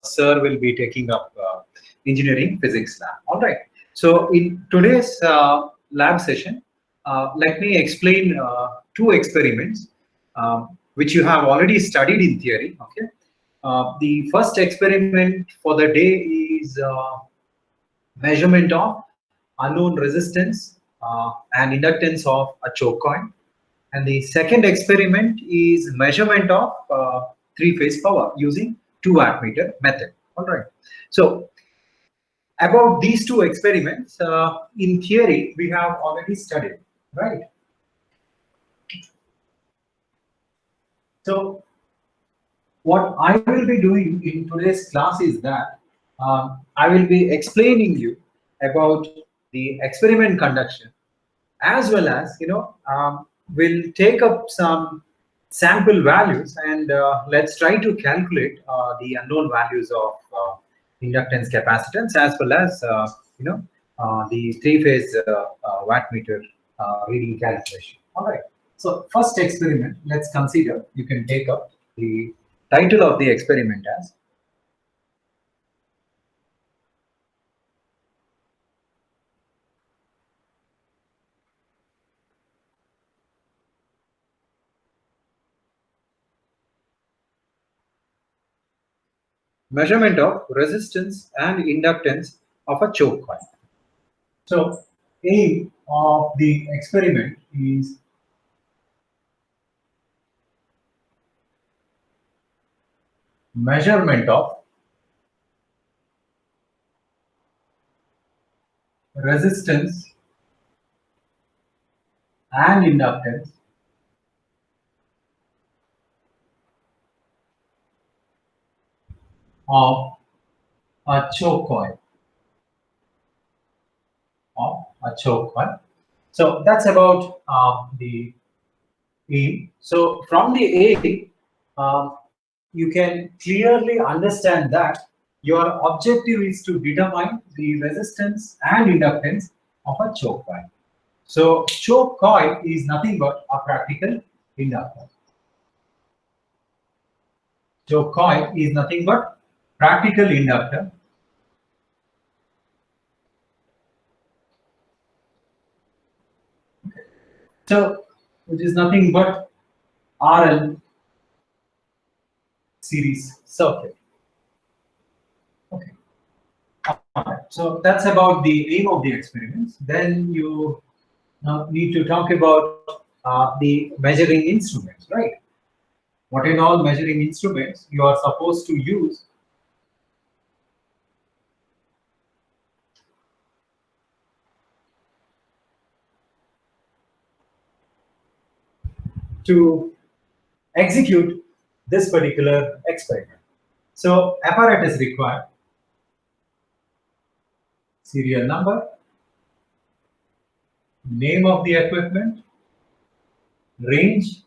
sir will be taking up engineering physics lab. All right. So in today's lab session, let me explain two experiments which you have already studied in theory. Okay. The first experiment for the day is measurement of unknown resistance and inductance of a choke coil. And the second experiment is measurement of three-phase power using 2 wattmeter method. All right. So about these two experiments, in theory, we have already studied, right? So what I will be doing in today's class is that I will be explaining you about the experiment conduction, as well as we'll take up some sample values and let's try to calculate the unknown values of inductance, capacitance, as well as the three-phase wattmeter reading calculation. All right. So first experiment, let's consider. You can take up the title of the experiment as measurement of resistance and inductance of a choke coil. So aim of the experiment is measurement of resistance and inductance of a choke coil. So that's about the aim. So from the aim, you can clearly understand that your objective is to determine the resistance and inductance of a choke coil. So choke coil is nothing but a practical inductor. Choke coil is nothing but practical inductor. So which is nothing but RL series circuit. Okay. So that's about the aim of the experiments. Then you need to talk about the measuring instruments, right? What in all measuring instruments you are supposed to use to execute this particular experiment. So apparatus required, serial number, name of the equipment, range,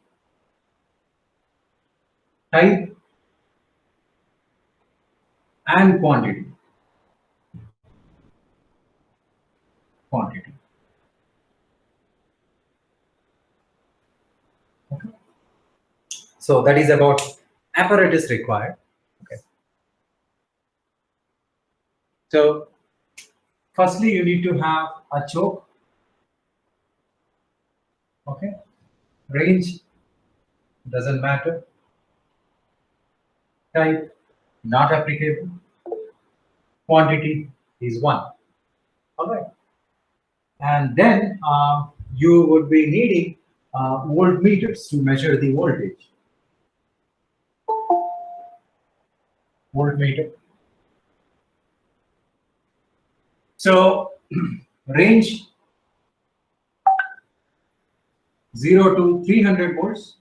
type, and quantity. Okay. So that is about apparatus required. Okay. So firstly, you need to have a choke. Okay. Range doesn't matter. Type not applicable. Quantity is 1. All right. And then you would be needing voltmeters to measure the voltage. Voltmeter. So range 0 to 300 volts.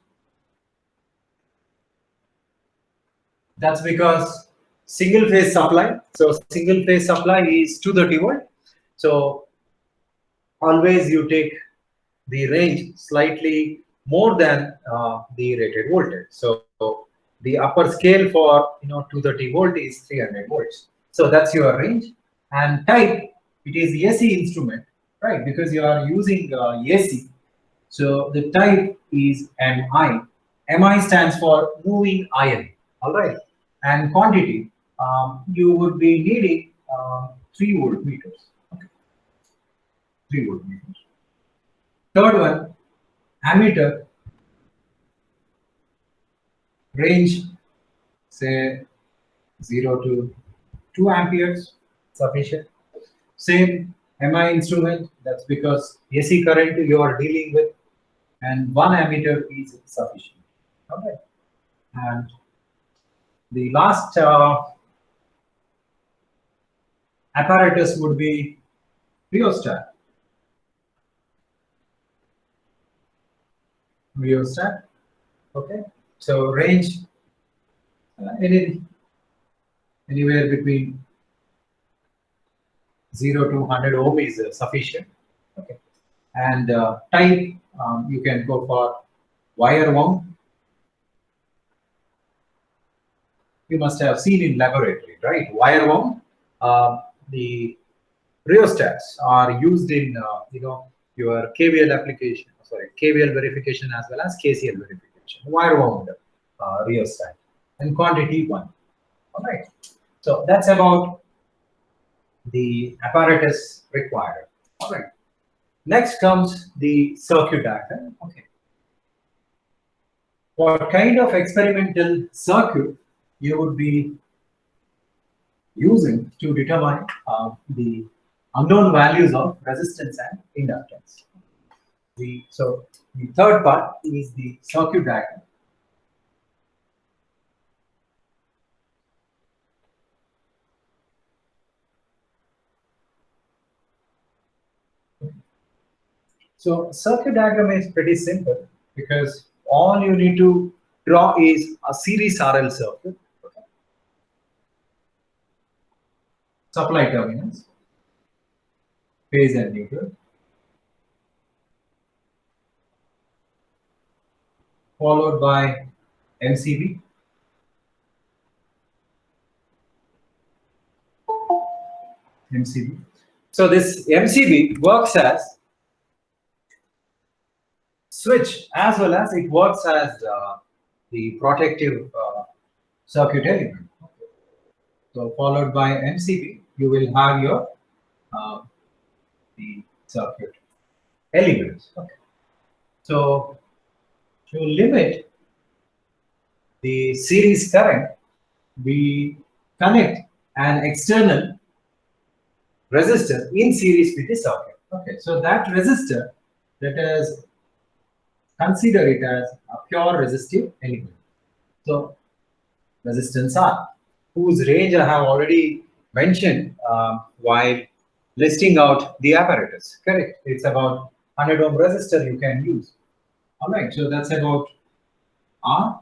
That's because single phase supply. So single phase supply is 230 volt. So always you take the range slightly more than the rated voltage. So the upper scale for 230 volt is 300 volts. So that's your range. And type, it is AC instrument, right? Because you are using AC. So the type is MI. MI stands for moving iron. All right. And quantity, you would be needing 3 voltmeters. Okay. 3 voltmeters. Third one, ammeter, range say 0 to 2 amperes, sufficient. Same MI instrument, that's because AC current you are dealing with, and 1 ammeter is sufficient. Okay. And the last apparatus would be rheostat. Rheostat. Okay. So range anywhere between 0 to 100 ohm is sufficient. Okay. And type, you can go for wire wound. You must have seen in laboratory, right? Wire wound. The rheostats are used in your KVL application, sorry, KVL verification as well as KCL verification. Wire wound rheostat, and quantity 1. All right. So that's about the apparatus required. All right. Next comes the circuit diagram. Okay. What kind of experimental circuit you would be using to determine the unknown values of resistance and inductance? So the third part is the circuit diagram. So circuit diagram is pretty simple because all you need to draw is a series RL circuit. Okay. Supply terminals, phase and neutral, followed by MCB, So this MCB works as switch as well as it works as the protective circuit element. So followed by MCB, you will have your the circuit elements. Okay. So to limit the series current, we connect an external resistor in series with the circuit. Okay, so that resistor, let us consider it as a pure resistive element. So resistance R, whose range I have already mentioned while listing out the apparatus. Correct. It's about 100 ohm resistor you can use. All right. So that's about R.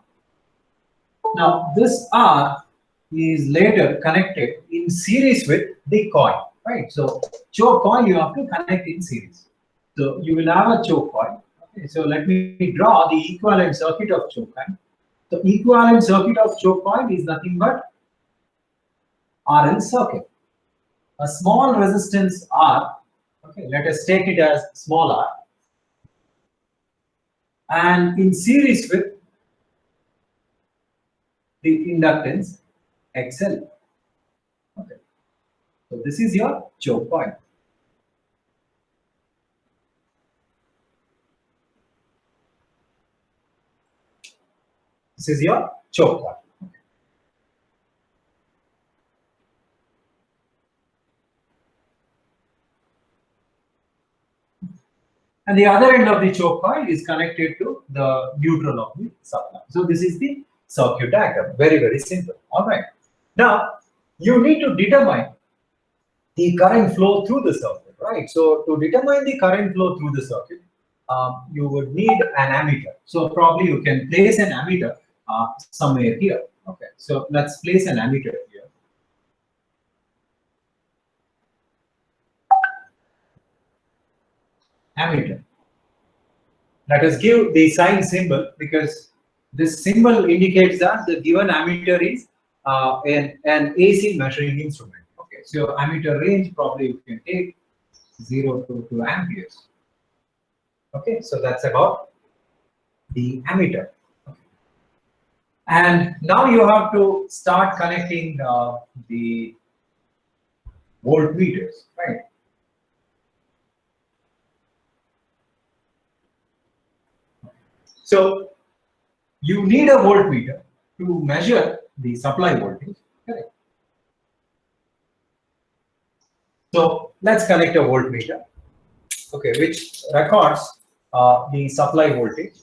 Now this R is later connected in series with the coil. Right. So choke coil you have to connect in series. So you will have a choke coil. Okay. So let me draw the equivalent circuit of choke coil. The equivalent circuit of choke coil is nothing but RL circuit. A small resistance R, okay, let us take it as small r, and in series with the inductance XL. Okay. So this is your choke point. This is your choke point. And the other end of the choke coil is connected to the neutral of the supply. So this is the circuit diagram. Very, very simple. All right. Now you need to determine the current flow through the circuit, right? So to determine the current flow through the circuit, you would need an ammeter. So probably you can place an ammeter somewhere here. Okay. So let's place an ammeter here. Ammeter. Let us give the sign symbol because this symbol indicates that the given ammeter is an AC measuring instrument. Okay, so ammeter range probably you can take 0 to 2 amperes. Okay, so that's about the ammeter. Okay. And now you have to start connecting the voltmeters, right? So you need a voltmeter to measure the supply voltage, correct? So let's connect a voltmeter, okay, which records the supply voltage.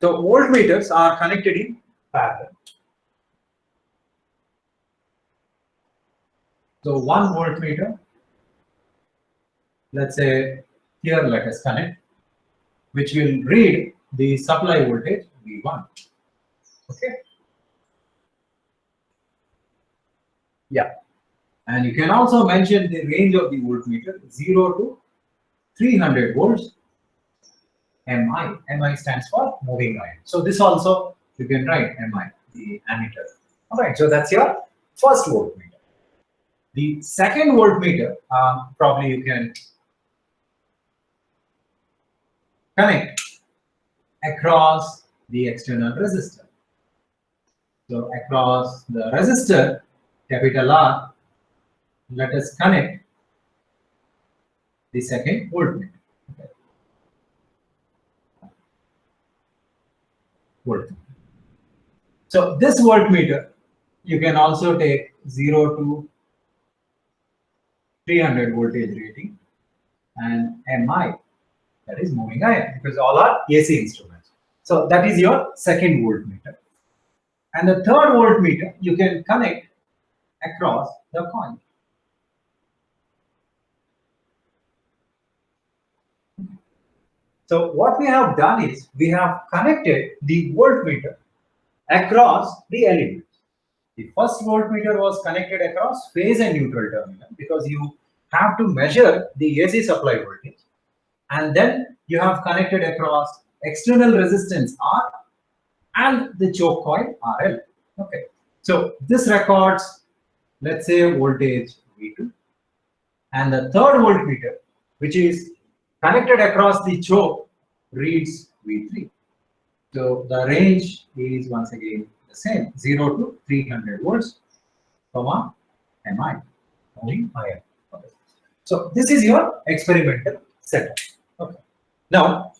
So voltmeters are connected in parallel. So one voltmeter, let's say here let us connect, which will read the supply voltage V1. Okay. Yeah. And you can also mention the range of the voltmeter 0 to 300 volts. MI. MI stands for moving iron. So this also you can write MI, the ammeter. All right. So that's your first voltmeter. The second voltmeter, probably you can connect across the external resistor. So across the resistor, capital R, let us connect the second voltmeter. Okay. Voltmeter. So this voltmeter, you can also take 0 to 300 voltage rating and MI, that is moving iron, because all are AC instruments. So that is your second voltmeter. And the third voltmeter, you can connect across the coin. So what we have done is we have connected the voltmeter across the elements. The first voltmeter was connected across phase and neutral terminal because you have to measure the AC supply voltage, and then you have connected across external resistance R and the choke coil RL. Okay, so this records, let's say, voltage V2, and the third voltmeter, which is connected across the choke, reads V3. So the range is once again the same, 0 to 300 volts, comma, MI, moving iron. Okay. So this is your experimental setup. Okay. Now,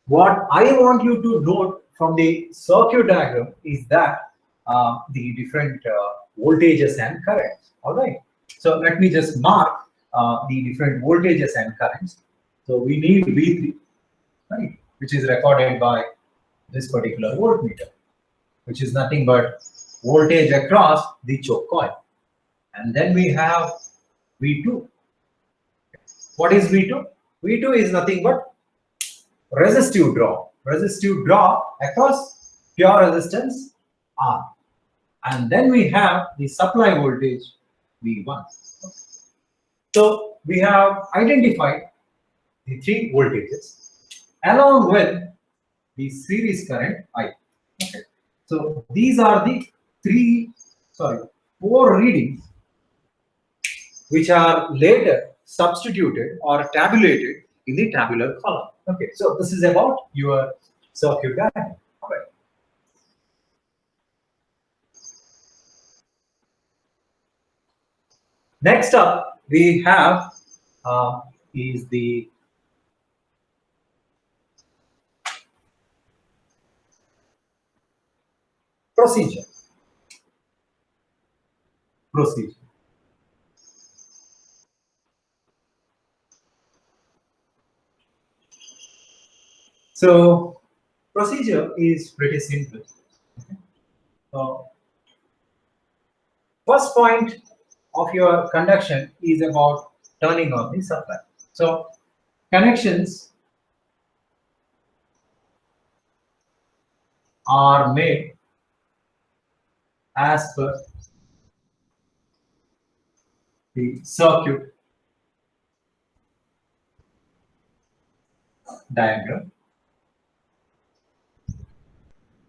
what I want you to note from the circuit diagram is that the different voltages and currents. All right. So let me just mark the different voltages and currents. So we need V3, right, which is recorded by this particular voltmeter, which is nothing but voltage across the choke coil. And then we have V2. What is V2? V2 is nothing but resistive drop. Resistive drop across pure resistance R. And then we have the supply voltage V1. So we have identified the three voltages along with the series current I. Okay. So these are the four readings which are later substituted or tabulated in the tabular column. Okay, so this is about your circuit diagram. Okay. Next up, we have is the procedure. So procedure is pretty simple. Okay. So first point of your conduction is about turning on the supply. So connections are made as per the circuit diagram.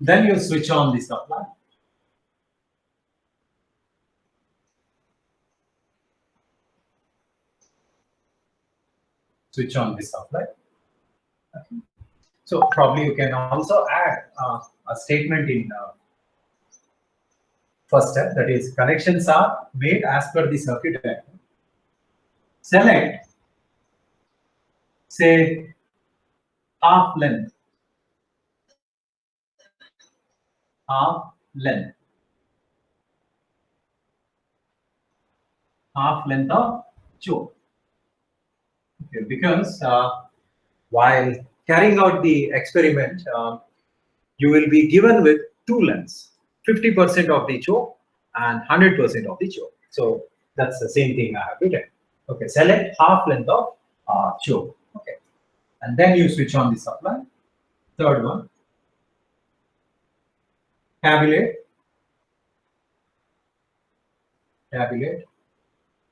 Then you switch on the supply. Switch on the supply. Okay. So probably you can also add a statement in first step, that is connections are made as per the circuit diagram. Select, say, half length, half length, half length of choke. Okay, because while carrying out the experiment, you will be given with two lengths, 50% of the choke and 100% of the choke. So that's the same thing I have written. Okay, select half length of choke. Okay, and then you switch on the supply. Third one, tabulate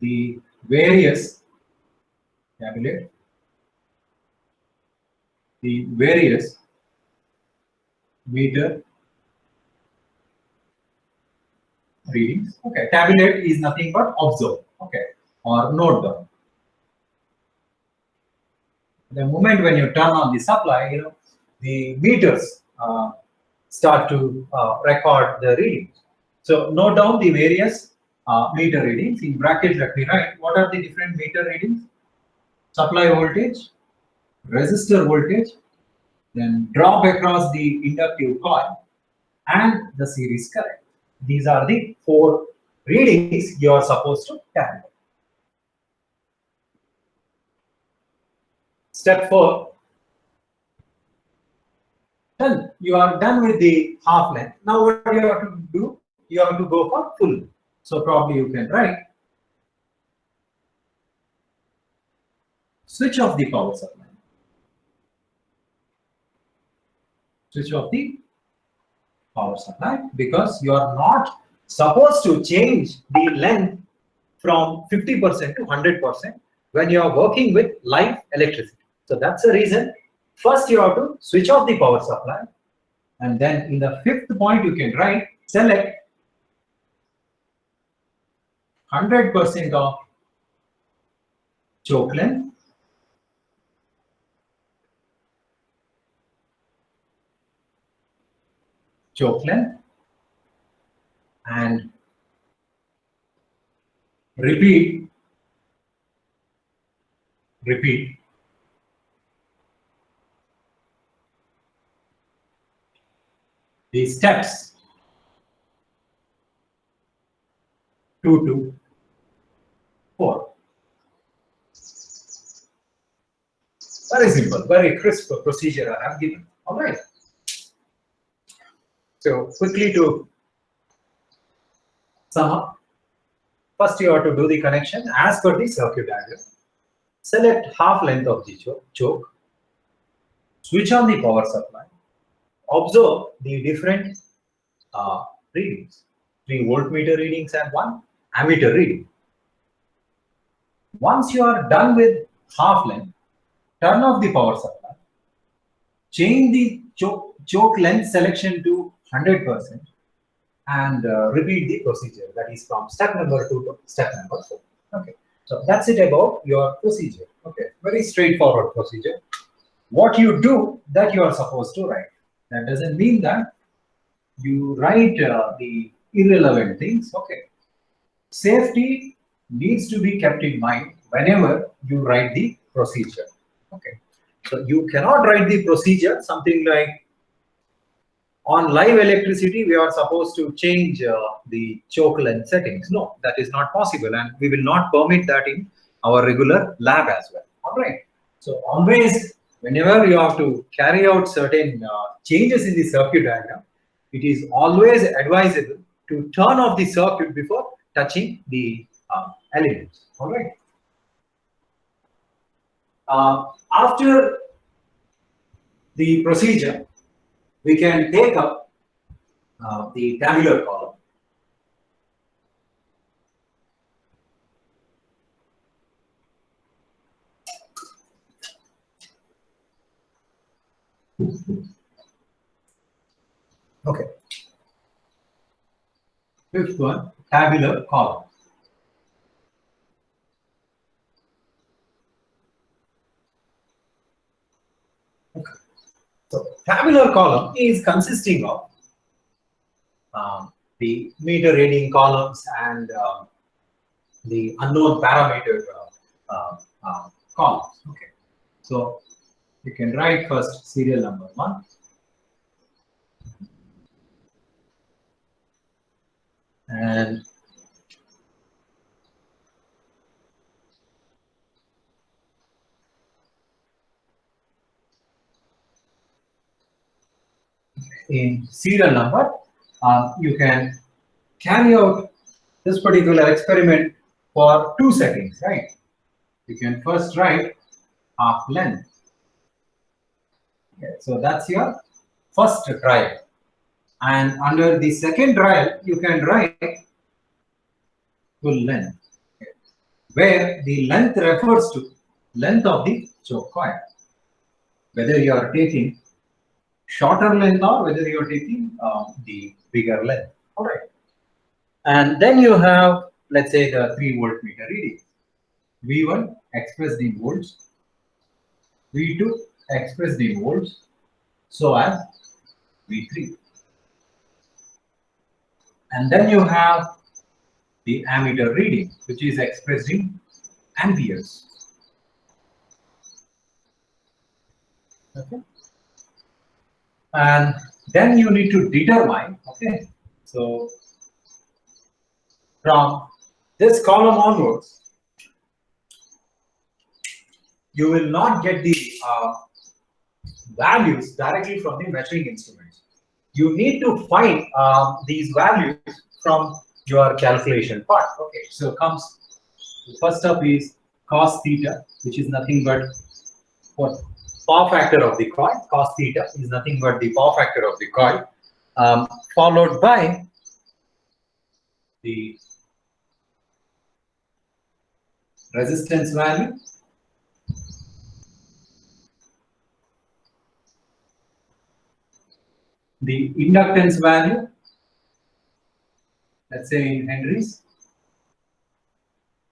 the various meter readings. Okay, tabulate is nothing but observe. Okay, or note down. The moment when you turn on the supply, the meters start to record the readings. So note down the various meter readings. In bracket, let me write what are the different meter readings: supply voltage, resistor voltage, then drop across the inductive coil, and the series current. These are the four readings you are supposed to tabulate. Step 4. Then you are done with the half length. Now what you have to do? You have to go for full. So probably you can write switch off the power supply. Switch off the power supply, because you are not supposed to change the length from 50% to 100% when you are working with live electricity. So that's the reason. First you have to switch off the power supply, and then in the fifth point you can write select 100% of choke length, and repeat the steps 2 to 4. Very simple, very crisp procedure I have given. All right. So quickly to sum up, first you have to do the connection as per the circuit diagram. Select half length of the choke, switch on the power supply, observe the different readings, 3 voltmeter readings and 1 ammeter reading. Once you are done with half length, turn off the power supply, change the choke length selection to 100%, and repeat the procedure. That is from step number 2 to step number 4. Okay, so that's it about your procedure. Okay, very straightforward procedure. What you do, that you are supposed to write. That doesn't mean that you write the irrelevant things. Okay, safety needs to be kept in mind whenever you write the procedure. Okay, so you cannot write the procedure something like on live electricity we are supposed to change the choke length settings. No, that is not possible, and we will not permit that in our regular lab as well. All right, so always whenever you have to carry out certain changes in the circuit diagram, it is always advisable to turn off the circuit before touching the elements. All right. After the procedure, we can take up the tabular column. Okay. Fifth one, tabular column. Okay. So tabular column is consisting of the meter reading columns and the unknown parameter columns. Okay, so you can write first serial number 1. And in serial number, you can carry out this particular experiment for 2 seconds, right? You can first write half length. Okay, so that's your first trial. And under the second trial, you can write full length, okay, where the length refers to length of the choke coil, whether you are taking shorter length or whether you are taking the bigger length. All right. And then you have, let's say, the 3 voltmeter reading. V1 expressed in volts, V2 expressed in volts, so as V3. And then you have the ammeter reading, which is expressed in amperes. Okay. And then you need to determine, okay, so from this column onwards, you will not get the values directly from the measuring instruments. You need to find these values from your calculation part. Okay, so comes the first up is cos theta, which is nothing but what power factor of the coil. Cos theta is nothing but the power factor of the coil, followed by the resistance value, the inductance value, let's say in henries,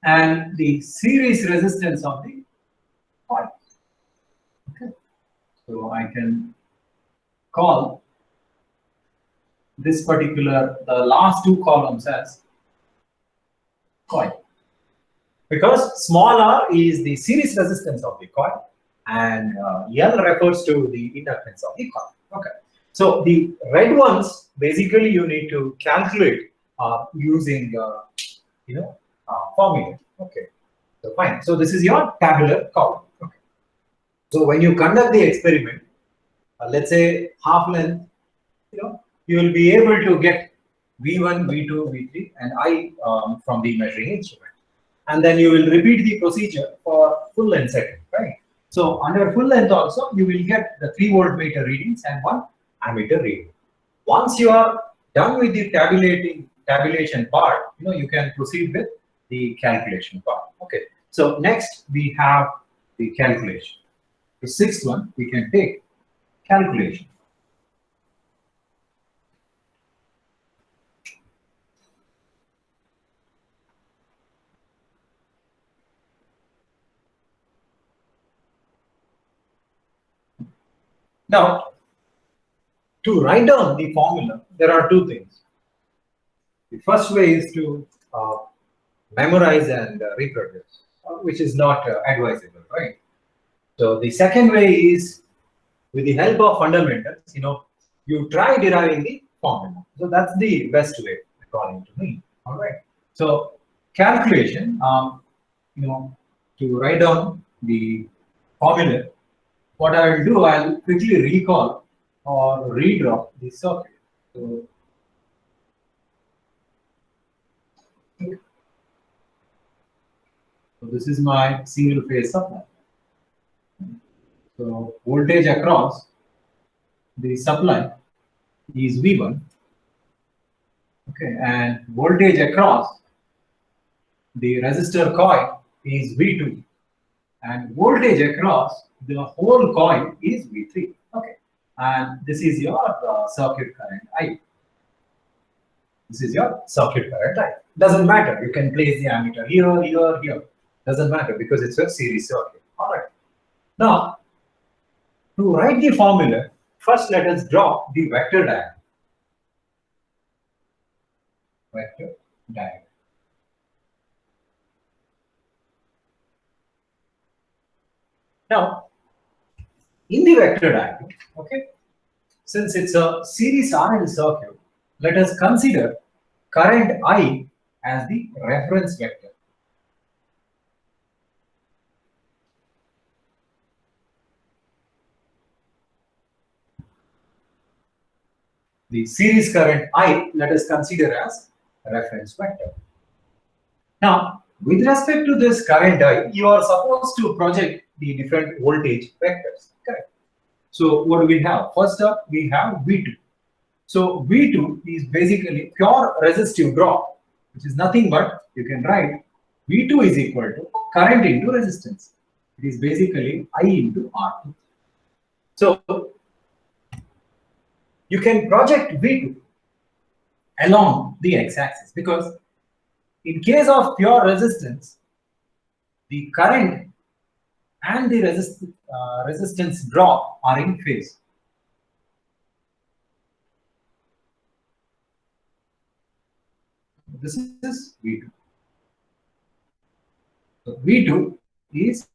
and the series resistance of the coil. Okay, so I can call this particular, the last 2 columns as coil, because small r is the series resistance of the coil and L refers to the inductance of the coil. Okay, so the red ones basically you need to calculate using formula. Okay, so fine. So this is your tabular column. Okay, so when you conduct the experiment, let's say half length, you will be able to get V1, V2, V3, and I from the measuring instrument. And then you will repeat the procedure for full length setting, right? So under full length also, you will get the 3 voltmeter readings and 1 ammeter reading. Once you are done with the tabulation part, you can proceed with the calculation part. Okay. So next we have the calculation. The 6th one we can take calculation. Now, to write down the formula, there are 2 things. The first way is to memorize and reproduce, which is not advisable, right? So the second way is, with the help of fundamentals, you try deriving the formula. So that's the best way, according to me. All right. So calculation, to write down the formula, what I will do, I'll quickly recall or redraw the circuit. So this is my single phase supply. So voltage across the supply is V1. Okay, and voltage across the resistor coil is V2, and voltage across the whole coil is V3. Okay, and this is your circuit current I. This is your circuit current I. Doesn't matter. You can place the ammeter here, here, here. Doesn't matter because it's a series circuit. All right. Now, to write the formula, First, let us draw the vector diagram. Vector diagram. Now, in the vector diagram, okay, since it's a series RL circuit, let us consider current I as the reference vector. The series current I, let us consider as a reference vector. Now, with respect to this current I, you are supposed to project the different voltage vectors. Correct. So, what do we have? First up, we have V2. So, V2 is basically pure resistive drop, which is nothing but you can write V2 is equal to current into resistance. It is basically I into R2. So, you can project V2 along the x-axis because in case of pure resistance, the current and the resistance drop are in phase. This is V2. So V2 is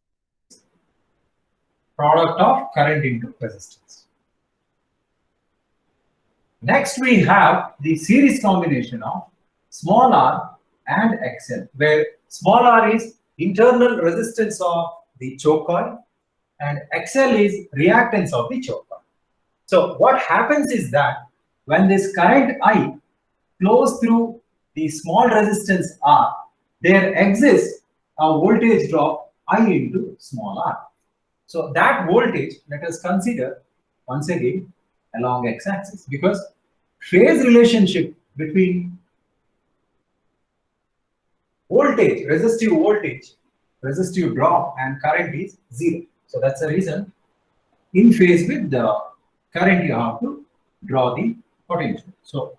product of current into resistance. Next, we have the series combination of small r and XL, where small r is internal resistance of the choke coil and XL is reactance of the choke coil. So what happens is that when this current I flows through the small resistance R, there exists a voltage drop I into small r. So that voltage, let us consider once again along x-axis, because phase relationship between voltage, resistive drop and current is 0. So that's the reason in phase with the current you have to draw the potential. So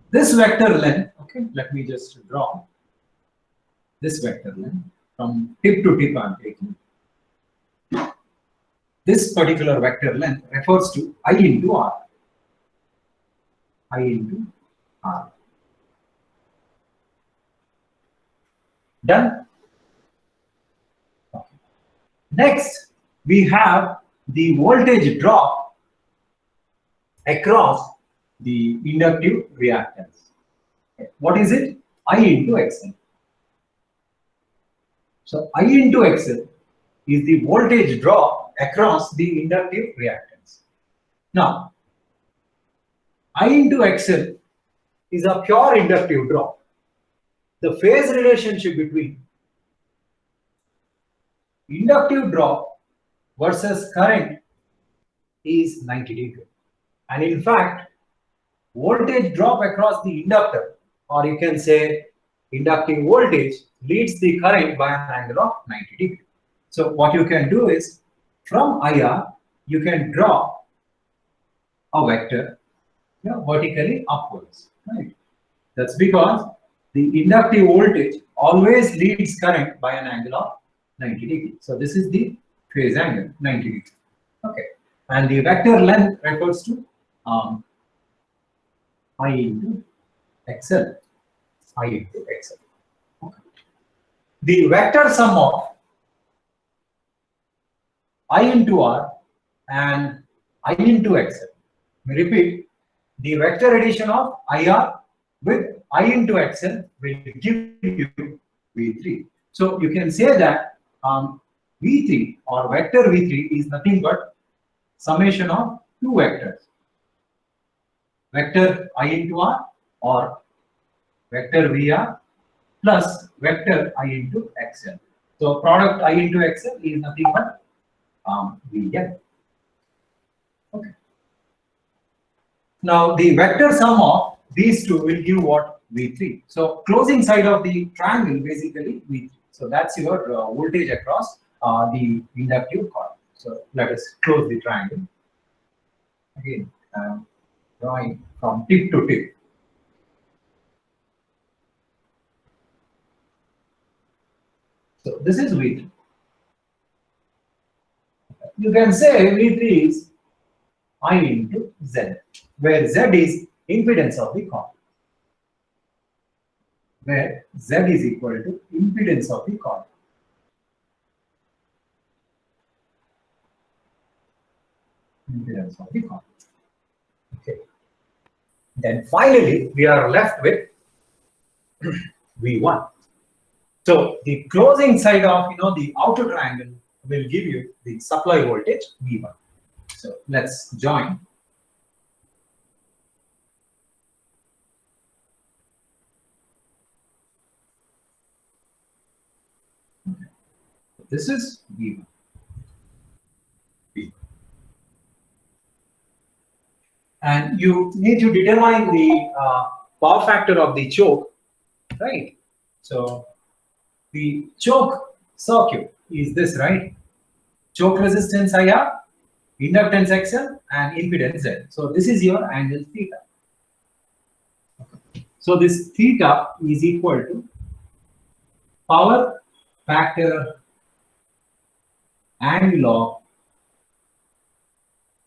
this vector length, okay, let me just draw this vector length from tip to tip I am taking. This particular vector length refers to I into R. I into R. Done? Okay. Next, we have the voltage drop across the inductive reactance. Okay. What is it? I into XL. So I into XL is the voltage drop across the inductive reactance. Now, I into XL is a pure inductive drop. The phase relationship between inductive drop versus current is 90 degrees. And in fact, voltage drop across the inductor, or you can say inductive voltage, leads the current by an angle of 90 degrees. So what you can do is, from IR, you can draw a vector vertically upwards. Right? That's because the inductive voltage always leads current by an angle of 90 degrees. So this is the phase angle, 90 degrees. Okay. And the vector length refers to I into XL. I into XL. Okay. The vector sum of I into R and I into XL. We repeat, the vector addition of IR with I into XL will give you V3. So you can say that V3 or vector V3 is nothing but summation of two vectors. Vector I into R or vector VR plus vector I into XL. So product I into XL is nothing but VL. Okay. Now the vector sum of these two will give what? V3. So closing side of the triangle basically V3. So that's your voltage across the inductive coil. So let us close the triangle. Again, drawing from tip to tip. So this is V3. You can say V3 is I into Z, where Z is impedance of the coil. Where Z is equal to impedance of the coil. Impedance of the coil. Okay. Then finally, we are left with V1. So the closing side of the outer triangle will give you the supply voltage V1. So let's join. Okay. This is V1. And you need to determine the power factor of the choke, right? So the choke circuit is this, right? Choke resistance IR, inductance XL, and impedance Z. So this is your angle theta. Okay. So this theta is equal to power factor angle of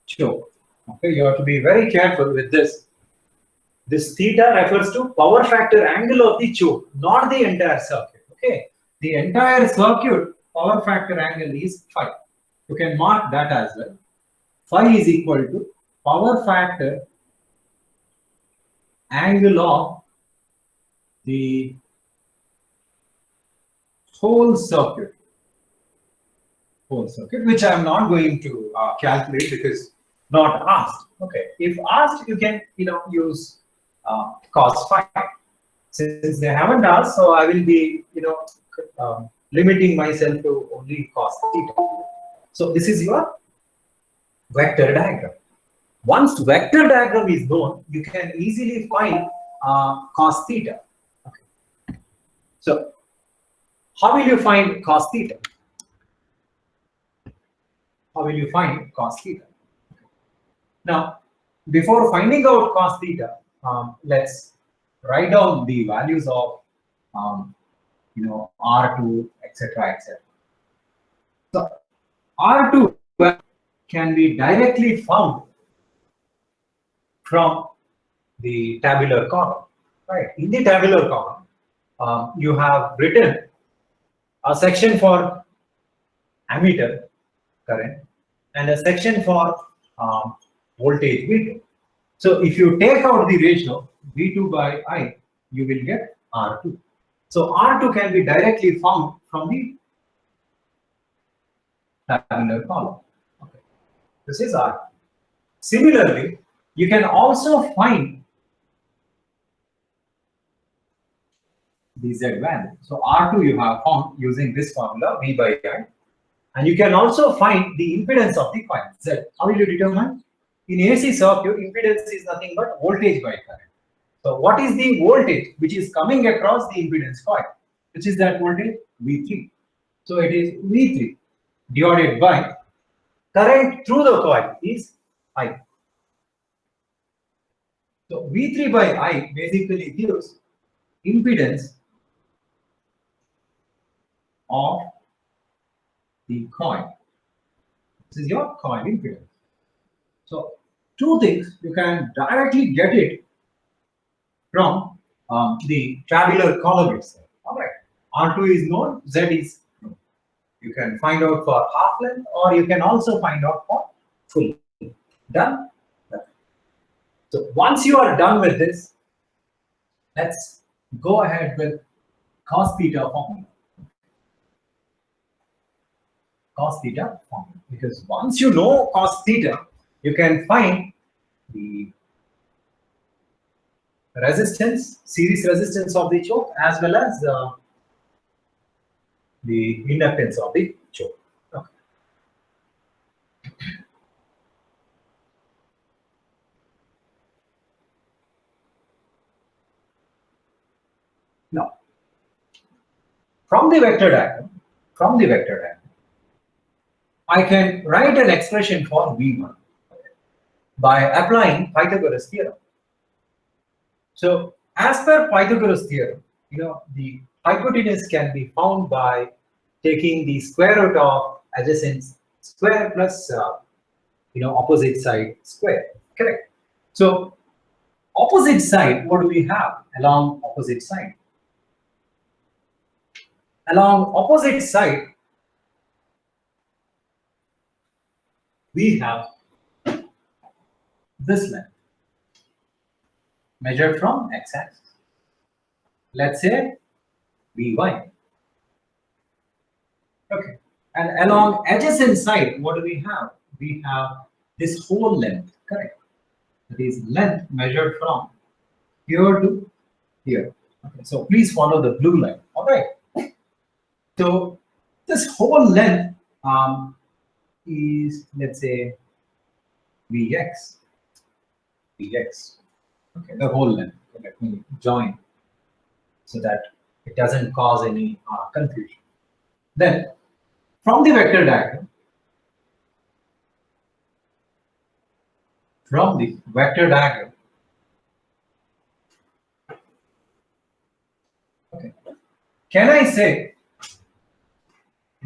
choke. Okay, you have to be very careful with this. This theta refers to power factor angle of the choke, not the entire circuit. Okay, the entire circuit power factor angle is phi. You can mark that as well. Phi is equal to power factor angle of the whole circuit. Which I am not going to calculate because not asked. Okay, if asked, you can use cos phi. Since they haven't asked, so I will be limiting myself to only cos theta. So this is your vector diagram. Once vector diagram is known, you can easily find cos theta. Okay. So how will you find cos theta? How will you find cos theta? Now, before finding out cos theta, let's write down the values of R2, etc., etc. So R2 can be directly found from the tabular column, right? In the tabular column, you have written a section for ammeter current and a section for voltage V2. So if you take out the ratio V2 by I, you will get R2. So R2 can be directly found from the tabular column. Okay. This is R2. Similarly, you can also find the Z value. So R2 you have found using this formula V by I. And you can also find the impedance of the coil Z. How will you determine? In AC circuit, impedance is nothing but voltage by current. So what is the voltage which is coming across the impedance coil? Which is that voltage? V3. So it is V3 divided by current through the coil is I. So V3 by I basically gives impedance of the coil. This is your coil impedance. So two things, you can directly get it from the tabular column itself. All right, R2 is known, Z is known. You can find out for half length, or you can also find out for full. Done? So once you are done with this, let's go ahead with cos theta formula. Cos theta formula, because once you know cos theta, you can find the resistance, series resistance of the choke, as well as the inductance of the choke. Okay. Now, from the vector diagram, I can write an expression for V1 by applying Pythagoras theorem. So, as per Pythagoras theorem, the hypotenuse can be found by taking the square root of adjacent square plus opposite side square. Correct. So opposite side, what do we have along opposite side? Along opposite side, we have this length measured from x-axis. Let's say Vy. Okay. And along adjacent side, what do we have? We have this whole length, correct? That is length measured from here to here. Okay. So please follow the blue line. All right. So this whole length is, let's say, Vx. Vx. Okay, the whole length. Okay, let me join so that it doesn't cause any confusion. Then, from the vector diagram, okay, can I say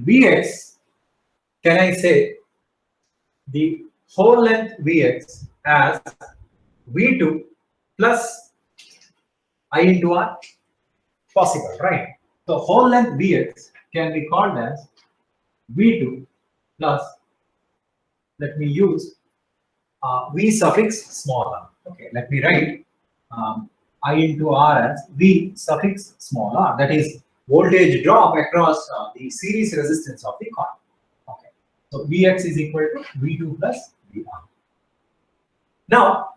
Vx? Can I say the whole length Vx as V2 plus I into R? Possible, right? So whole length Vx can be called as V2 plus, let me use V suffix small r. Okay, let me write I into R as V suffix small r. That is voltage drop across the series resistance of the coil. Okay, so Vx is equal to V2 plus VR. Now,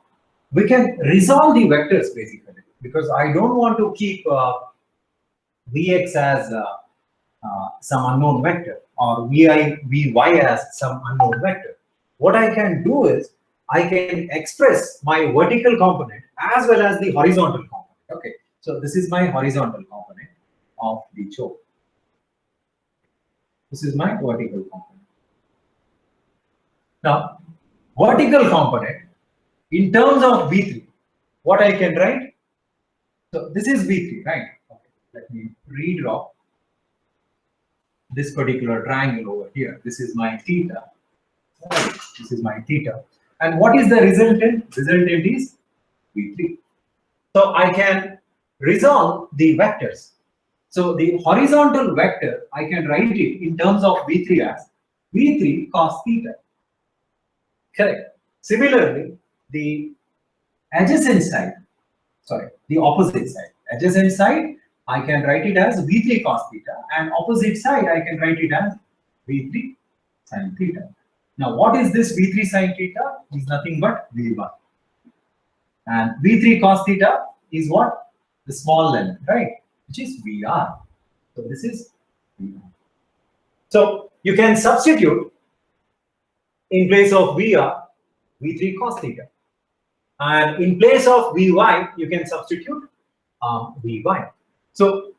we can resolve the vectors basically because I don't want to keep Vx as some unknown vector or Vy as some unknown vector. What I can do is I can express my vertical component as well as the horizontal component. Okay, so this is my horizontal component of the choke. This is my vertical component. Now, vertical component in terms of V3, what I can write? So this is V3, right? Okay, let me redraw this particular triangle over here. This is my theta. Right. This is my theta. And what is the resultant? Resultant is V3. So I can resolve the vectors. So the horizontal vector, I can write it in terms of V3 as V3 cos theta. Correct. Similarly, the adjacent side, the opposite side. Adjacent side, I can write it as V3 cos theta, and opposite side, I can write it as V3 sin theta. Now, what is this V3 sin theta? Is nothing but V1. And V3 cos theta is what? The small length, right? Which is VR. So this is VR. So you can substitute in place of VR, V3 cos theta. And in place of Vy, you can substitute Vy. So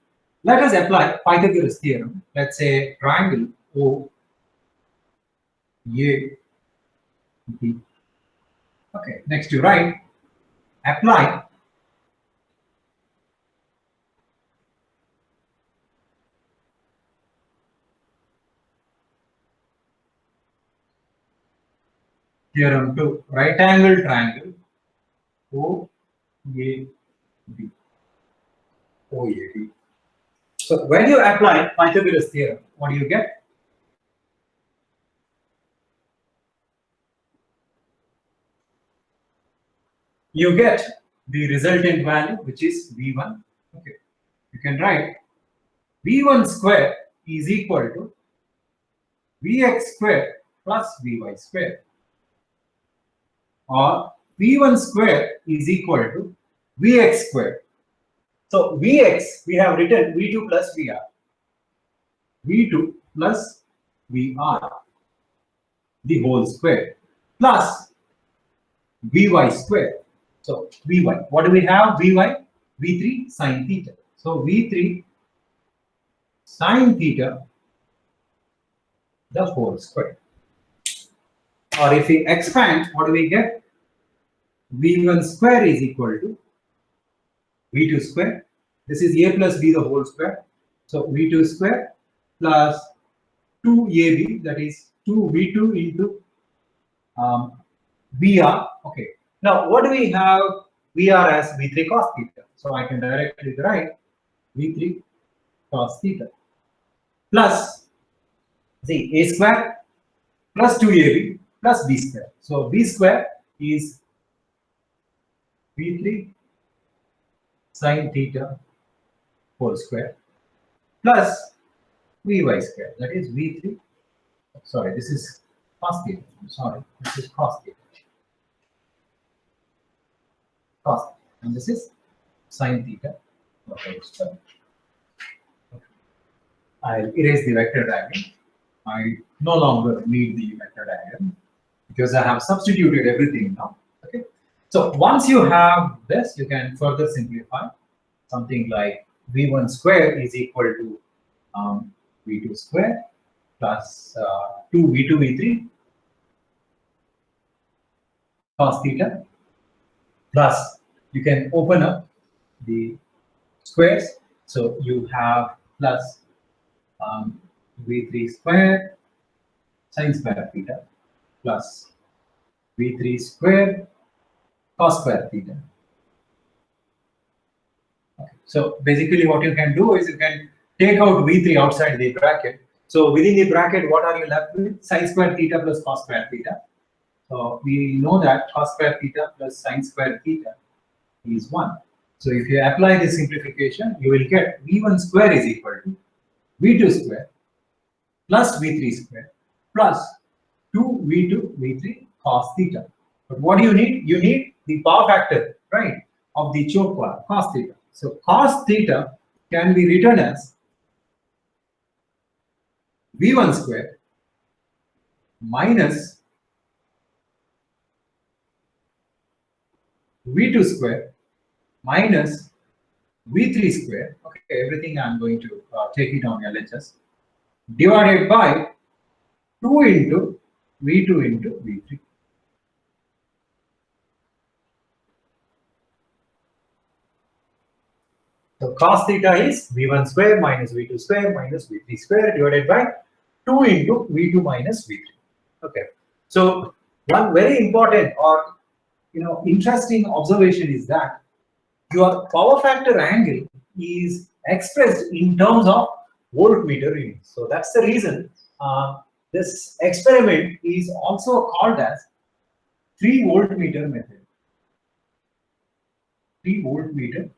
let us apply Pythagoras theorem. Let's say triangle O A B. Okay, next you write apply theorem to right angle triangle O A B. OAB. So when you apply Pythagoras theorem, what do you get? You get the resultant value, which is V1. Okay, you can write V1 square is equal to Vx square plus Vy square, or V1 square is equal to Vx square. So Vx, we have written V2 plus Vr. V2 plus Vr, the whole square, plus Vy square. So Vy, what do we have? Vy, V3 sin theta. So V3 sin theta, the whole square. Or if we expand, what do we get? V1 square is equal to V2 square. This is A plus B the whole square. So V2 square plus 2AB, that is 2V2 into VR. Okay. Now, what do we have? VR as V3 cos theta. So I can directly write V3 cos theta plus, see, A square plus 2AB plus B square. So B square is V3 sin theta whole square plus Vy square. That is V3. Sorry, this is cos theta. Sorry, this is cos theta. Cos theta. And this is sin theta. I'll erase the vector diagram. I no longer need the vector diagram because I have substituted everything now. Okay. So once you have this, you can further simplify. Something like V1 square is equal to V2 square plus 2 V2 V3 cos theta plus you can open up the squares. So you have plus V3 square sin square theta plus V3 square cos square theta. Okay. So basically what you can do is you can take out V3 outside the bracket. So within the bracket, what are you left with? Sin square theta plus cos square theta. So we know that cos square theta plus sin square theta is 1. So if you apply this simplification, you will get V1 square is equal to V2 square plus V3 square plus 2 V2 V3 cos theta. But what do you need? You need the power factor, right, of the choke point, cos theta. So cos theta can be written as V1 square minus V2 square minus V3 square. Okay, everything I'm going to take it on LHS divided by 2 into V2 into V3. So cos theta is V1 square minus V2 square minus V3 square divided by 2 into V2 minus V3. Okay. So one very important or interesting observation is that your power factor angle is expressed in terms of voltmeter readings. So that's the reason this experiment is also called as 3 voltmeter method. 3 voltmeter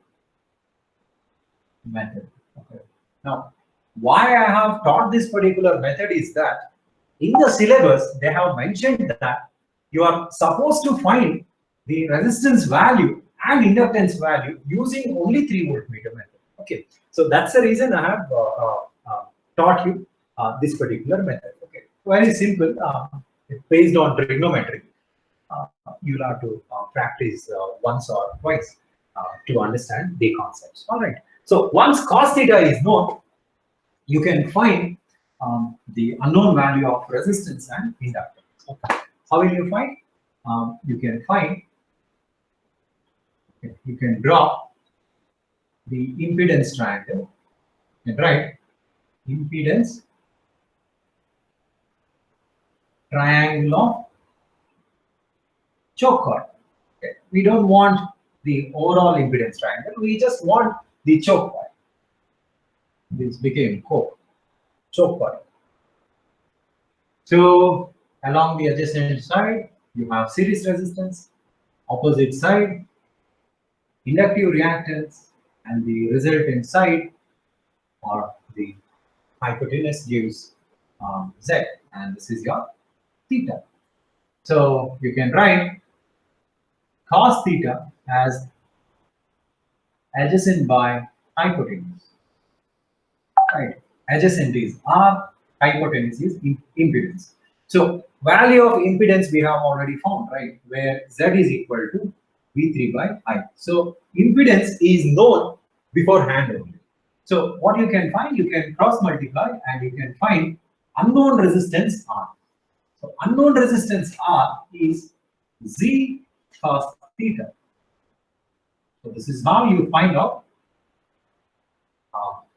method. Okay. Now, why I have taught this particular method is that in the syllabus they have mentioned that you are supposed to find the resistance value and inductance value using only 3 voltmeter method. Okay, so that's the reason I have taught you this particular method. Okay, very simple. It's based on trigonometry. You'll have to practice once or twice to understand the concepts. All right. So once cos theta is known, you can find the unknown value of resistance and inductance. Okay. How will you find? You can find. Okay, you can draw the impedance triangle. And write impedance triangle of choke coil. Okay. We don't want the overall impedance triangle. We just want the choke coil. This became choke coil. So along the adjacent side, you have series resistance. Opposite side, inductive reactance, and the resultant side or the hypotenuse gives Z, and this is your theta. So you can write cos theta as adjacent by hypotenuse. Right, adjacent is R, hypotenuse is impedance. So value of impedance we have already found, right, where Z is equal to V3 by I. So impedance is known beforehand only. So what you can find, you can cross multiply and you can find unknown resistance R. So unknown resistance R is Z cos theta. So this is how you find out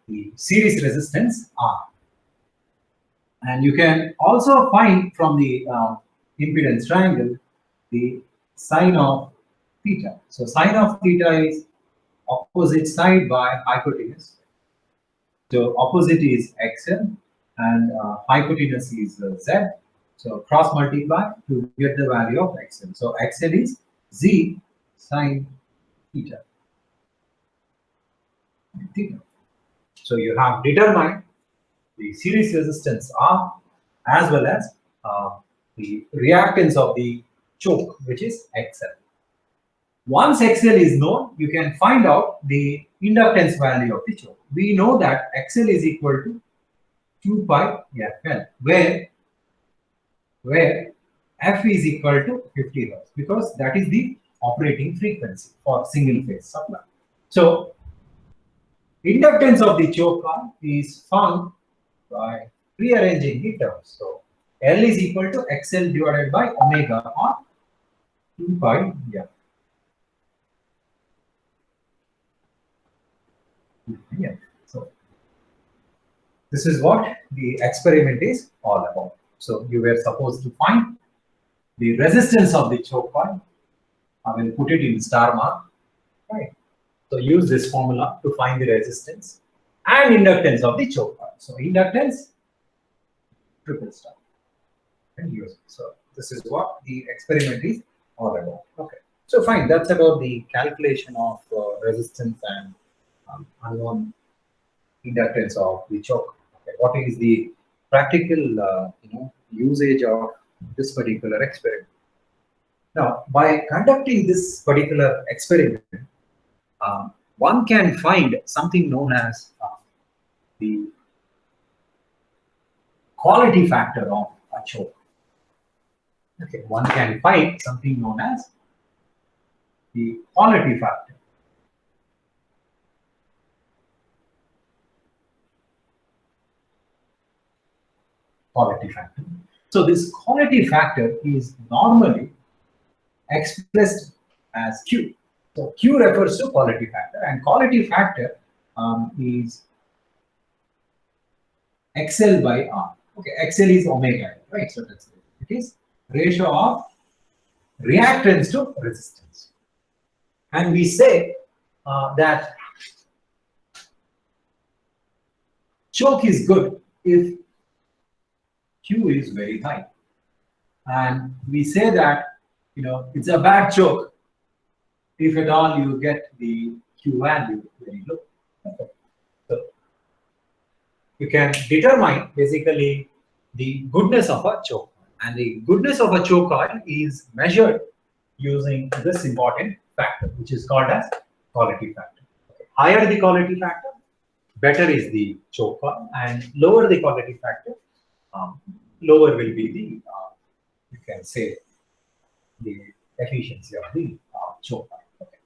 the series resistance R. And you can also find from the impedance triangle, the sine of theta. So sine of theta is opposite side by hypotenuse. So opposite is XL and hypotenuse is Z. So cross multiply to get the value of XL. So XL is Z sine theta. Theta. So you have determined the series resistance R as well as the reactance of the choke, which is XL. Once XL is known, you can find out the inductance value of the choke. We know that XL is equal to 2 pi FL, where F is equal to 50 Hz, because that is the operating frequency for single phase supply. So inductance of the choke arm is found by rearranging the terms. So L is equal to XL divided by omega or 2 pi F. Yeah. So this is what the experiment is all about. So you were supposed to find the resistance of the choke coil. I will put it in star mark. Right. So use this formula to find the resistance and inductance of the choke coil. So inductance, triple star. And use it. So this is what the experiment is all about. Okay. So fine. That's about the calculation of resistance and unknown inductance of the choke. Okay. What is the practical usage of this particular experiment? Now, by conducting this particular experiment, one can find something known as the quality factor of a choke. Okay, one can find something known as the quality factor. Quality factor. So this quality factor is normally expressed as Q. So Q refers to quality factor, and quality factor is XL by R. Okay, XL is omega, right? So that's it. It is ratio of reactance to resistance. And we say that choke is good if Q is very high. And we say that, it's a bad choke if at all you get the Q value very low. Okay. So you can determine basically the goodness of a choke. And the goodness of a choke coil is measured using this important factor, which is called as quality factor. Okay. Higher the quality factor, better is the choke coil, and lower the quality factor, lower will be the, you can say, the efficiency of the choke coil. Okay.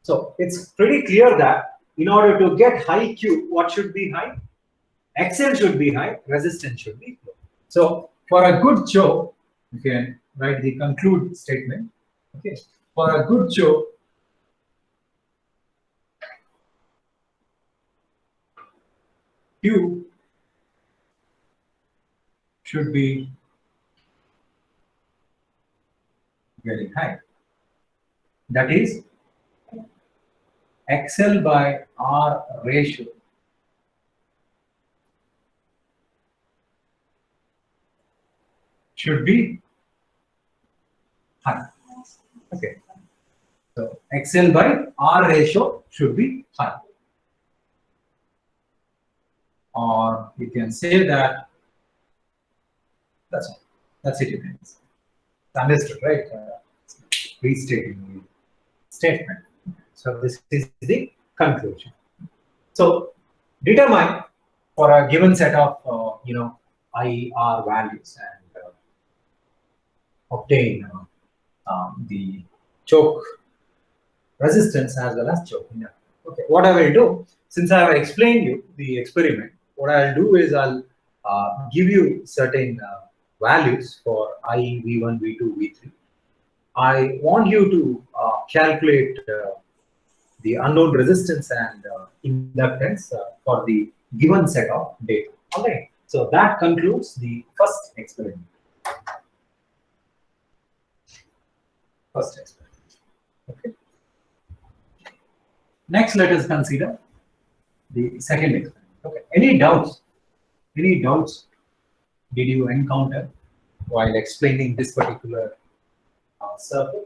So it's pretty clear that in order to get high Q, what should be high? XL should be high, resistance should be low. So for a good choke, you can write the conclude statement. Okay. For a good choke, Q should be very high. That is, XL by R ratio should be high. Okay. So XL by R ratio should be high. Or you can say that that's all. That's it. It's understood, right? Restating the statement. So this is the conclusion. So determine for a given set of I, R values and obtain the choke resistance as well as choke inductance. Okay, what I will do, since I have explained you the experiment, what I'll do is I'll give you certain values for I, V1, V2, V3. I want you to calculate the unknown resistance and inductance for the given set of data. All right. So that concludes the first experiment. first experiment. Okay. Next, let us consider the second experiment. Okay. Any doubts? Any doubts did you encounter while explaining this particular circle?